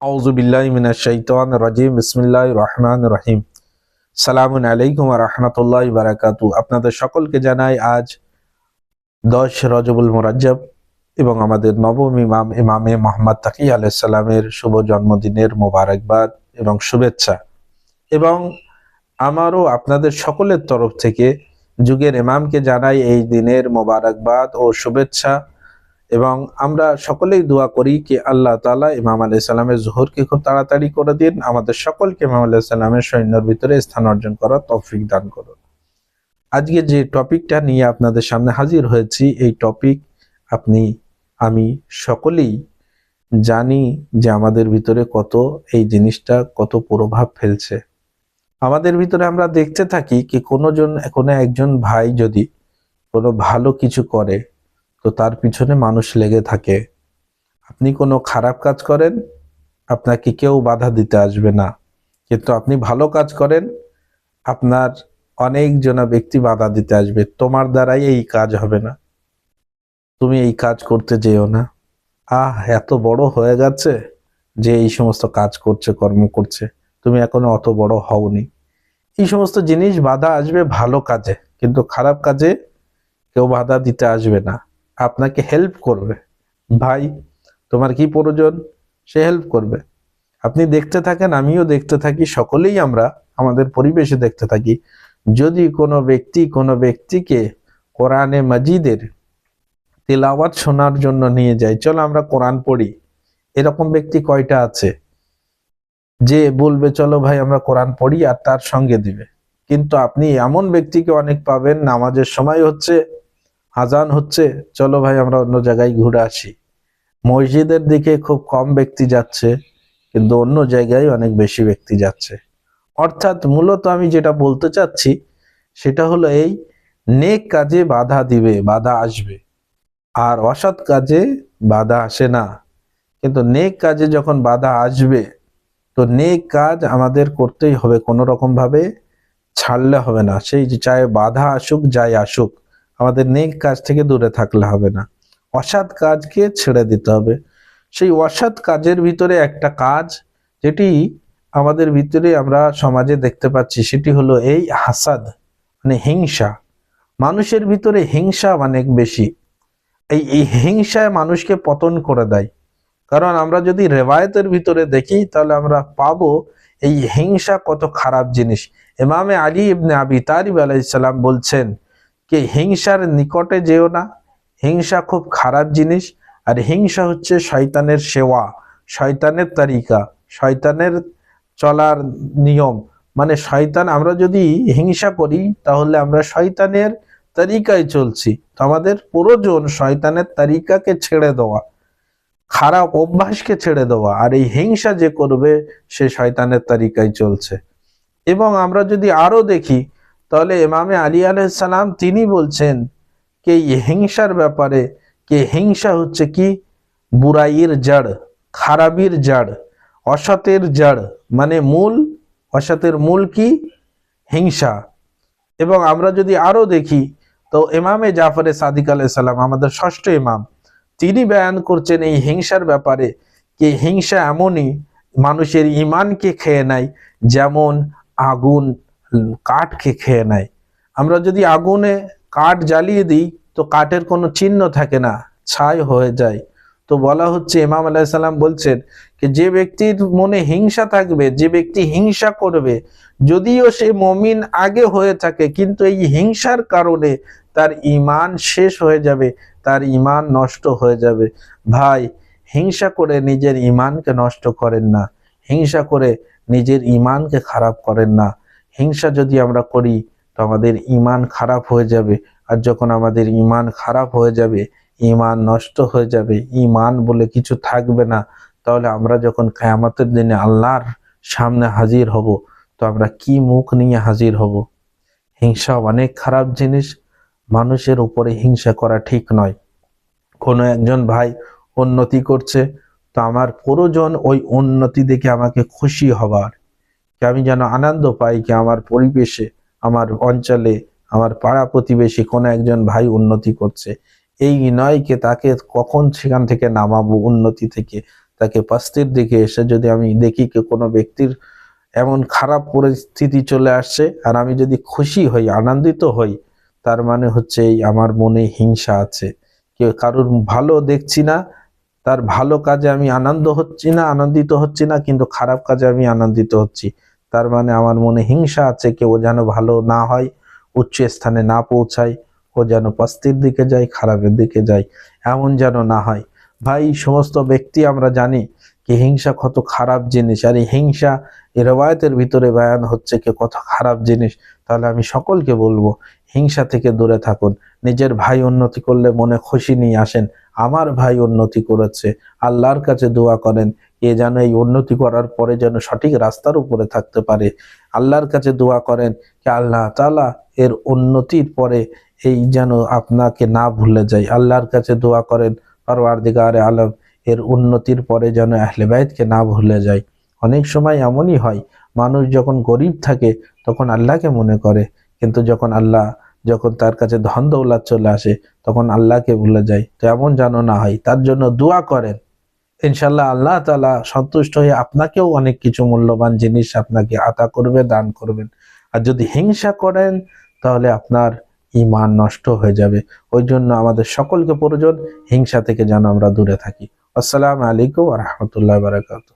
আউযু বিল্লাহি মিনাশ শাইতানির রাজিম। বিসমিল্লাহির রহমানির রহিম। সালামুন আলাইকুম ওয়া রাহমাতুল্লাহি ওয়া বারাকাতুহু। আপনাদের সকলকে জানাই আজ 10 রজবুল মুরাজ্জব এবং আমাদের নবম ইমামে মুহাম্মদ তাকি আলাইহিস সালামের শুভ জন্মদিনের মোবারকবাদ এবং শুভেচ্ছা। এবং আমারও আপনাদের সকলের তরফ থেকে যুগের ইমামকে জানাই এই দিনের মোবারকবাদ ও শুভেচ্ছা। এবং আমরা সকলেই দোয়া করি কি আল্লাহ তাআলা ইমাম আলাইহিস সালামের জোহরকে খুব তাড়াতাড়ি করে দিন, আমাদের সকলকে ইমাম আলাইহিস সালামের সৈন্যের ভিতরে স্থান অর্জন করার তৌফিক দান করুন। আজকে যে টপিকটা নিয়ে আপনাদের সামনে হাজির হয়েছি, এই টপিক আমি সকলেই জানি যে আমাদের ভিতরে এই জিনিসটা কত প্রভাব ফেলছে। আমাদের ভিতরে আমরা দেখতে থাকি কি কোনো একজন ভাই যদি কোনো ভালো কিছু করে তো তার পিছনে মানুষ লেগে থাকে। আপনি কোনো খারাপ কাজ করেন, আপনাকে কেউ বাধা দিতে আসবে না, কিন্তু আপনি ভালো কাজ করেন, আপনার অনেকজনা ব্যক্তি বাধা দিতে আসবে। তোমার দ্বারাই এই কাজ হবে না, তুমি এই কাজ করতে যেও না। এত বড় হয়ে গেছে যে এই সমস্ত কাজ করছে, কর্ম করছে, তুমি এখনো অত বড় হওনি। এই সমস্ত জিনিস বাধা আসবে ভালো কাজে, কিন্তু খারাপ কাজে কেউ বাধা দিতে আসবে না, আপনাকে হেল্প করবে। ভাই, তোমার কি প্রয়োজন, সে হেল্প করবে। আপনি দেখতে থাকেন, আমিও দেখতে থাকি, সকলেই আমরা আমাদের পরিবেশে দেখতে থাকি। যদি কোনো ব্যক্তিকে কোরআনে মাজিদের তিলাওয়াত শোনার জন্য নিয়ে যায়, চলো আমরা কোরআন পড়ি, এরকম ব্যক্তি কয়টা আছে যে বলবে চলো ভাই আমরা কোরআন পড়ি আর তার সঙ্গে দিবে? কিন্তু আপনি এমন ব্যক্তিকে অনেক পাবেন, নামাজের সময় হচ্ছে, আজান হচ্ছে, চলো ভাই আমরা অন্য জায়গায় ঘুরে আসি। মসজিদের দিকে খুব কম ব্যক্তি যাচ্ছে, কিন্তু অন্য জায়গায় অনেক বেশি ব্যক্তি যাচ্ছে। অর্থাৎ মূলত আমি যেটা বলতে চাচ্ছি সেটা হলো এই, নেক কাজে বাধা দিবে, বাধা আসবে, আর অসৎ কাজে বাধা আসে না। কিন্তু নেক কাজে যখন বাধা আসবে তো নেক কাজ আমাদের করতেই হবে, কোনো রকম ভাবে ছাড়লে হবে না। সেই চাই বাধা আসুক যাই আসুক, আমাদের নেক কাজ থেকে দূরে থাকলে হবে না, অসৎ কাজকে ছেড়ে দিতে হবে। সেই অসৎ কাজের ভিতরে একটা কাজ যেটি আমাদের ভিতরে আমরা সমাজে দেখতে পাচ্ছি, সেটি হলো এই হাসাদ, মানে হিংসা। মানুষের ভিতরে হিংসা অনেক বেশি। এই হিংসায় মানুষকে পতন করে দেয়। কারণ আমরা যদি রেওয়ায়তের ভিতরে দেখি তাহলে আমরা পাবো এই হিংসা কত খারাপ জিনিস। ইমামে আলী ইবনে আবি তালিব আলাইহিস সালাম বলছেন কি হিংসার নিকটে যেও না, হিংসা খুব খারাপ জিনিস। আর হিংসা হচ্ছে শয়তানের সেবা, শয়তানের তরিকা, শয়তানের চলার নিয়ম। মানে শয়তান, আমরা যদি হিংসা করি তাহলে আমরা শয়তানের তরিকায় চলছি। তো আমাদের প্রয়োজন শয়তানের তরিকাকে ছেড়ে দেওয়া, খারাপ অভ্যাসকে ছেড়ে দেওয়া। আর এই হিংসা যে করবে সে শয়তানের তরিকায় চলছে। এবং আমরা যদি আরো দেখি তাহলে ইমামে আলী আলাইহিস সালাম তিনি বলছেন যে এই হিংসার ব্যাপারে, যে হিংসা হচ্ছে কি বুরাইয়ের জড়, খারাপির জড়, অসতের জড়, মানে মূল। অসতের মূল কি? হিংসা। এবং আমরা যদি আরো দেখি তো ইমামে জাফর সাদিক আলাইহিস সালাম, আমাদের ষষ্ঠ ইমাম, তিনি বয়ান করছেন এই হিংসার ব্যাপারে যে হিংসা এমনই মানুষের ঈমানকে খেয়ে নেয়, যেমন আগুন কাঠকে খেয়ে নেয়। আমরা যদি আগুনে কাঠ জ্বালিয়ে দিই তো কাঠের কোনো চিহ্ন থাকে না, ছাই হয়ে যায়। তো বলা হচ্ছে, ইমাম আলাইহিস সালাম বলছেন যে যে ব্যক্তির মনে হিংসা থাকবে, যে ব্যক্তি হিংসা করবে, যদিও সে মুমিন আগে হয়ে থাকে, কিন্তু এই হিংসার কারণে তার ঈমান শেষ হয়ে যাবে, তার ঈমান নষ্ট হয়ে যাবে। ভাই, হিংসা করে নিজের ঈমানকে নষ্ট করেন না, হিংসা করে নিজের ঈমানকে খারাপ করেন না। হিংসা যদি আমরা করি তো আমাদের ঈমান খারাপ হয়ে যাবে। আর যখন আমাদের ঈমান খারাপ হয়ে যাবে, ঈমান নষ্ট হয়ে যাবে, ঈমান বলে কিছু থাকবে না, তাহলে আমরা যখন কিয়ামতের দিনে আল্লাহর সামনে হাজির হব তো আমরা কি মুখ নিয়ে হাজির হব? হিংসা অনেক খারাপ জিনিস, মানুষের উপরে হিংসা করা ঠিক নয়। কোনো একজন ভাই উন্নতি করছে তো আমার প্রয়োজন ওই উন্নতি দেখে আমাকে খুশি হবার, কি আমি যেন আনন্দ পাই কি আমার পরিবেশে, আমার অঞ্চলে, আমার পাড়া প্রতিবেশী কোনো একজন ভাই উন্নতি করছে। এই নয় কি তাকে কখন সেখান থেকে নামাবো উন্নতি থেকে, তাকে পাস্তির দিকে এসে যদি আমি দেখি কি কোনো ব্যক্তির এমন খারাপ পরিস্থিতি চলে আসছে আর আমি যদি খুশি হই, আনন্দিত হই, তার মানে হচ্ছে এই আমার মনে হিংসা আছে। কেউ কারোর ভালো দেখছি না, তার ভালো কাজে আমি আনন্দিত হচ্ছি না, কিন্তু খারাপ কাজে আমি আনন্দিত হচ্ছি, তার মানে আমার মনে হিংসা আছে। কেউ যেন ভালো না হয়, উচ্চ স্থানে না পৌঁছায়, ও যেন পস্তির দিকে যায়, খারাপের দিকে যায়, এমন যেন না হয়। ভাই, সমস্ত ব্যক্তি আমরা জানি কি হিংসা কত খারাপ জিনিস, আর এই হিংসা এই রওয়ায়াতের ভিতরে বয়ান হচ্ছে কি কত খারাপ জিনিস। তাহলে আমি সকলকে বলবো হিংসা থেকে দূরে থাকুন। নিজের ভাই উন্নতি করলে মনে খুশি নিয়ে আসেন, আমার ভাই উন্নতি করেছে, আল্লাহর কাছে দোয়া করেন এ যেন এই উন্নতি করার পরে যেন সঠিক রাস্তার উপরে থাকতে পারে। আল্লাহর কাছে দোয়া করেন যে আল্লাহ তাআলা এর উন্নতির পরে এই যেন আপনাকে না ভুলে যায়। আল্লাহর কাছে দোয়া করেন পরওয়ারদিগারে আলম এর উন্নতির পরে যেন আহলে বাইতকে না ভুলে যায়। অনেক সময় এমনই হয়, মানুষ যখন গরিব থাকে তখন আল্লাহকে মনে করে, কিন্তু যখন তার কাছে ধন দৌলত চলে আসে তখন আল্লাহকে ভুলে যায়। তো এমন যেন না হয়, তার জন্য দোয়া করেন। ইনশাল্লাহ আল্লাহ তাআলা সন্তুষ্ট হয়ে আপনাকেও অনেক কিছু মূল্যবান জিনিস আপনাকে আতা করবে, দান করবেন। আর যদি হিংসা করেন তাহলে আপনার ঈমান নষ্ট হয়ে যাবে। ওই জন্য আমাদের সকলকে প্রয়োজন হিংসা থেকে যেন আমরা দূরে থাকি। আসসালামু আলাইকুম ওয়া রাহমাতুল্লাহি ওয়া বারাকাতুহু।